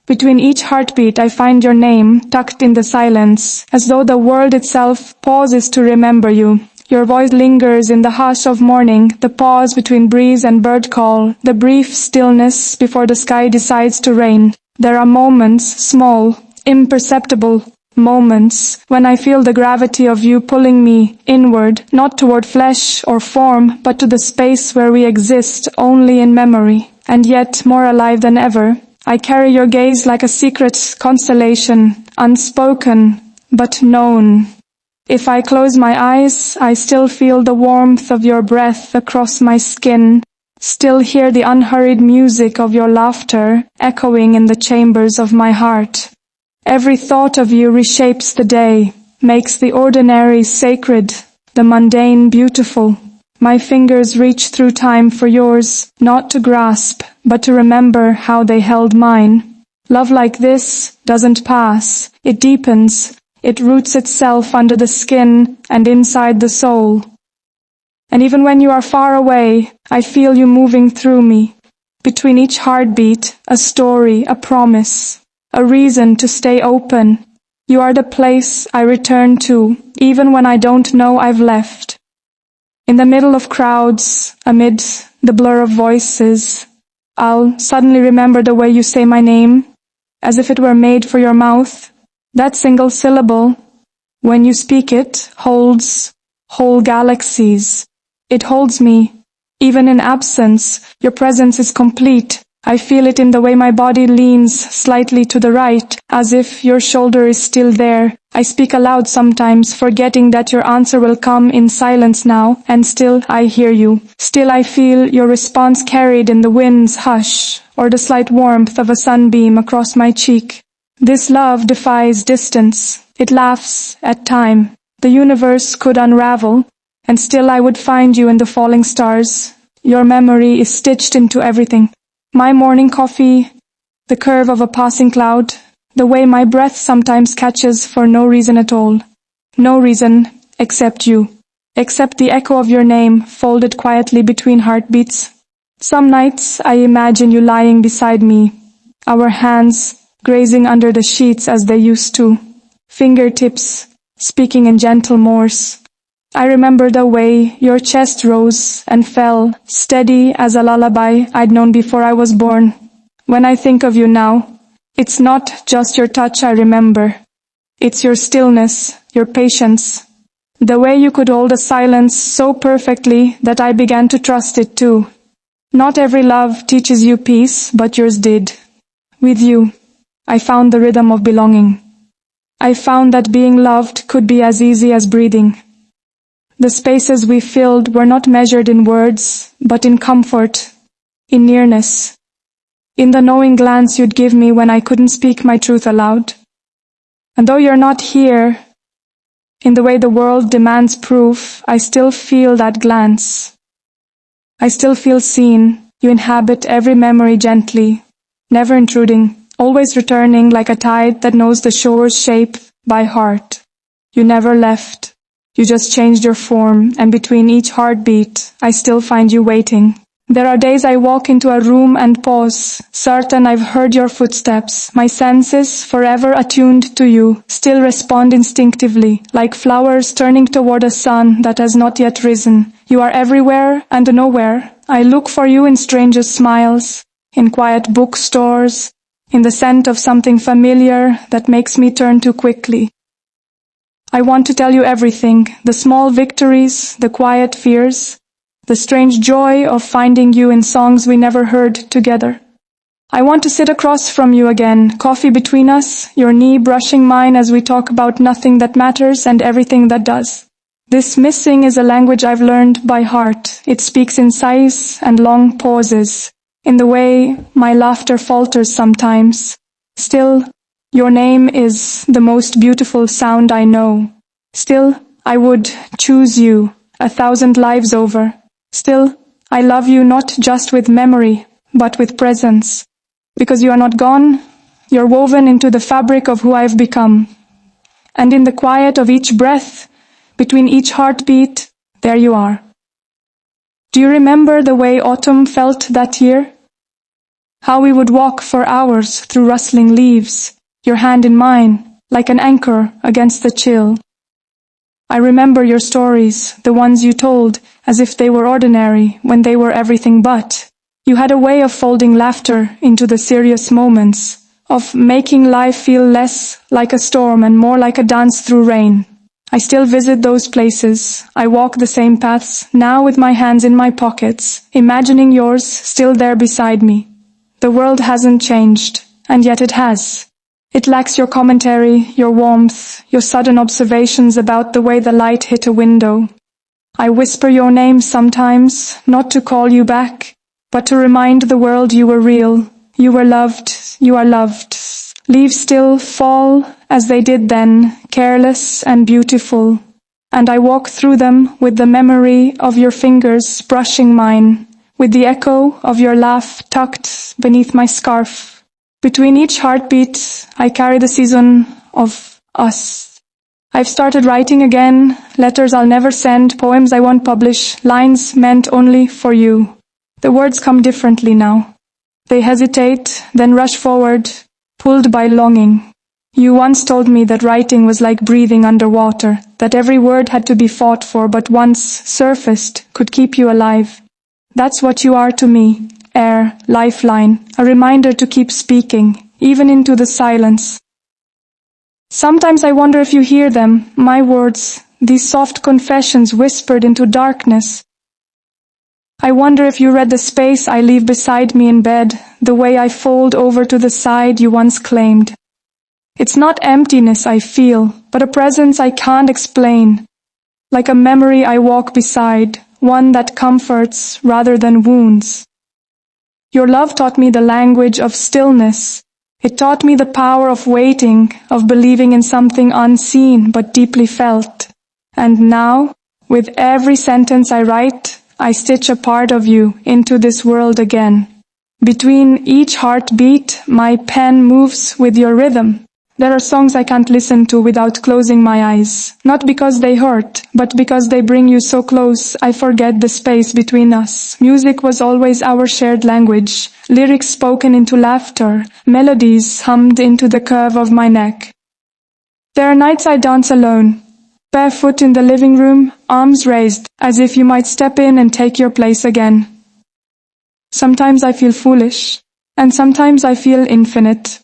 Between each heartbeat I find your name tucked in the silence, as though the world itself pauses to remember you. Your voice lingers in the hush of morning, the pause between breeze and bird call, the brief stillness before the sky decides to rain. There are moments, small, imperceptible moments, when I feel the gravity of you pulling me inward, not toward flesh or form, but to the space where we exist only in memory, and yet more alive than ever. I carry your gaze like a secret constellation, unspoken, but known. If I close my eyes, I still feel the warmth of your breath across my skin, still hear the unhurried music of your laughter echoing in the chambers of my heart. Every thought of you reshapes the day, makes the ordinary sacred, the mundane beautiful. My fingers reach through time for yours, not to grasp, but to remember how they held mine. Love like this doesn't pass. It deepens. It roots itself under the skin and inside the soul. And even when you are far away, I feel you moving through me. Between each heartbeat, a story, a promise, a reason to stay open. You are the place I return to, even when I don't know I've left. In the middle of crowds, amid the blur of voices, I'll suddenly remember the way you say my name, as if it were made for your mouth. That single syllable, when you speak it, holds whole galaxies. It holds me. Even in absence, your presence is complete. I feel it in the way my body leans slightly to the right, as if your shoulder is still there. I speak aloud sometimes, forgetting that your answer will come in silence now, and still I hear you. Still I feel your response carried in the wind's hush, or the slight warmth of a sunbeam across my cheek. This love defies distance. It laughs at time. The universe could unravel, and still I would find you in the falling stars. Your memory is stitched into everything. My morning coffee, the curve of a passing cloud, the way my breath sometimes catches for no reason at all. No reason except you. Except the echo of your name folded quietly between heartbeats. Some nights I imagine you lying beside me, our hands grazing under the sheets as they used to, fingertips speaking in gentle Morse. I remember the way your chest rose and fell, steady as a lullaby I'd known before I was born. When I think of you now, it's not just your touch I remember. It's your stillness, your patience, the way you could hold a silence so perfectly that I began to trust it too. Not every love teaches you peace, but yours did. With you, I found the rhythm of belonging. I found that being loved could be as easy as breathing. The spaces we filled were not measured in words, but in comfort, in nearness, in the knowing glance you'd give me when I couldn't speak my truth aloud. And though you're not here, in the way the world demands proof, I still feel that glance. I still feel seen. You inhabit every memory gently, never intruding, always returning like a tide that knows the shore's shape by heart. You never left. You just changed your form, and between each heartbeat, I still find you waiting. There are days I walk into a room and pause, certain I've heard your footsteps. My senses, forever attuned to you, still respond instinctively, like flowers turning toward a sun that has not yet risen. You are everywhere and nowhere. I look for you in strangers' smiles, in quiet bookstores, in the scent of something familiar that makes me turn too quickly. I want to tell you everything, the small victories, the quiet fears, the strange joy of finding you in songs we never heard together. I want to sit across from you again, coffee between us, your knee brushing mine as we talk about nothing that matters and everything that does. This missing is a language I've learned by heart. It speaks in sighs and long pauses, in the way my laughter falters sometimes. Still, your name is the most beautiful sound I know. Still, I would choose you 1,000 lives over. Still, I love you not just with memory, but with presence. Because you are not gone, you're woven into the fabric of who I've become. And in the quiet of each breath, between each heartbeat, there you are. Do you remember the way autumn felt that year? How we would walk for hours through rustling leaves, your hand in mine, like an anchor against the chill. I remember your stories, the ones you told, as if they were ordinary, when they were everything but. You had a way of folding laughter into the serious moments, of making life feel less like a storm and more like a dance through rain. I still visit those places. I walk the same paths, now with my hands in my pockets, imagining yours still there beside me. The world hasn't changed, and yet it has. It lacks your commentary, your warmth, your sudden observations about the way the light hit a window. I whisper your name sometimes, not to call you back, but to remind the world you were real, you were loved, you are loved. Leaves still fall as they did then, careless and beautiful, and I walk through them with the memory of your fingers brushing mine, with the echo of your laugh tucked beneath my scarf. Between each heartbeat, I carry the season of us. I've started writing again, letters I'll never send, poems I won't publish, lines meant only for you. The words come differently now. They hesitate, then rush forward, pulled by longing. You once told me that writing was like breathing underwater, that every word had to be fought for, but once surfaced could keep you alive. That's what you are to me, air, lifeline, a reminder to keep speaking, even into the silence. Sometimes I wonder if you hear them, my words, these soft confessions whispered into darkness. I wonder if you read the space I leave beside me in bed, the way I fold over to the side you once claimed. It's not emptiness I feel, but a presence I can't explain, like a memory I walk beside, one that comforts rather than wounds. Your love taught me the language of stillness. It taught me the power of waiting, of believing in something unseen but deeply felt. And now, with every sentence I write, I stitch a part of you into this world again. Between each heartbeat, my pen moves with your rhythm. There are songs I can't listen to without closing my eyes, not because they hurt, but because they bring you so close I forget the space between us. Music was always our shared language, lyrics spoken into laughter, melodies hummed into the curve of my neck. There are nights I dance alone, barefoot in the living room, arms raised, as if you might step in and take your place again. Sometimes I feel foolish, and sometimes I feel infinite.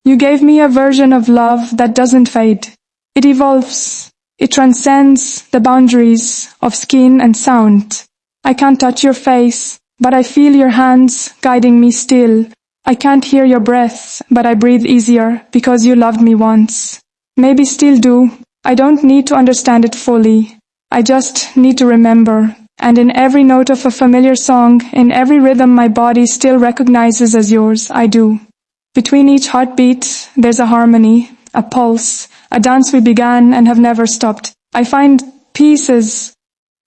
You gave me a version of love that doesn't fade. It evolves. It transcends the boundaries of skin and sound. I can't touch your face, but I feel your hands guiding me still. I can't hear your breath, but I breathe easier because you loved me once. Maybe still do. I don't need to understand it fully. I just need to remember. And in every note of a familiar song, in every rhythm my body still recognizes as yours, I do. Between each heartbeat, there's a harmony, a pulse, a dance we began and have never stopped. I find pieces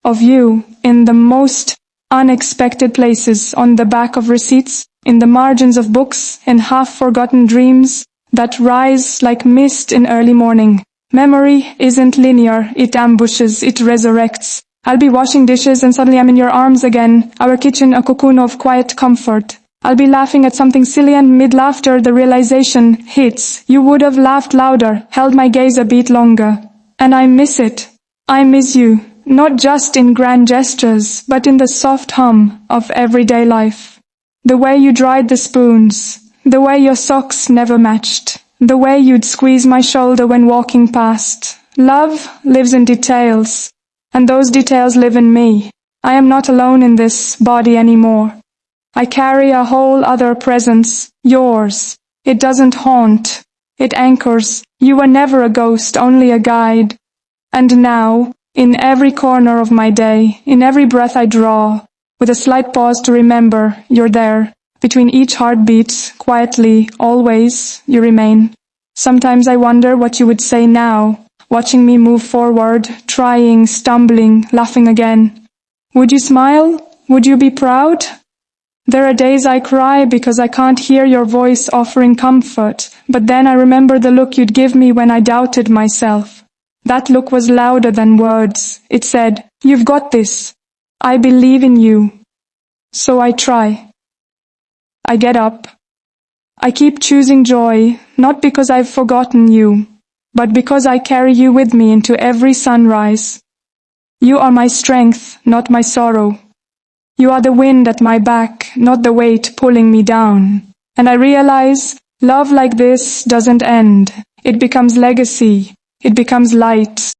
of you in the most unexpected places, on the back of receipts, in the margins of books, in half-forgotten dreams that rise like mist in early morning. Memory isn't linear, it ambushes, it resurrects. I'll be washing dishes and suddenly I'm in your arms again, our kitchen a cocoon of quiet comfort. I'll be laughing at something silly and mid-laughter the realization hits. You would have laughed louder, held my gaze a beat longer. And I miss it. I miss you, not just in grand gestures, but in the soft hum of everyday life. The way you dried the spoons, the way your socks never matched, the way you'd squeeze my shoulder when walking past. Love lives in details, and those details live in me. I am not alone in this body anymore. I carry a whole other presence, yours. It doesn't haunt. It anchors. You were never a ghost, only a guide. And now, in every corner of my day, in every breath I draw, with a slight pause to remember, you're there. Between each heartbeat, quietly, always, you remain. Sometimes I wonder what you would say now, watching me move forward, trying, stumbling, laughing again. Would you smile? Would you be proud? There are days I cry because I can't hear your voice offering comfort, but then I remember the look you'd give me when I doubted myself. That look was louder than words. It said, "You've got this. I believe in you." So I try. I get up. I keep choosing joy, not because I've forgotten you, but because I carry you with me into every sunrise. You are my strength, not my sorrow. You are the wind at my back, not the weight pulling me down. And I realize love like this doesn't end. It becomes legacy. It becomes light.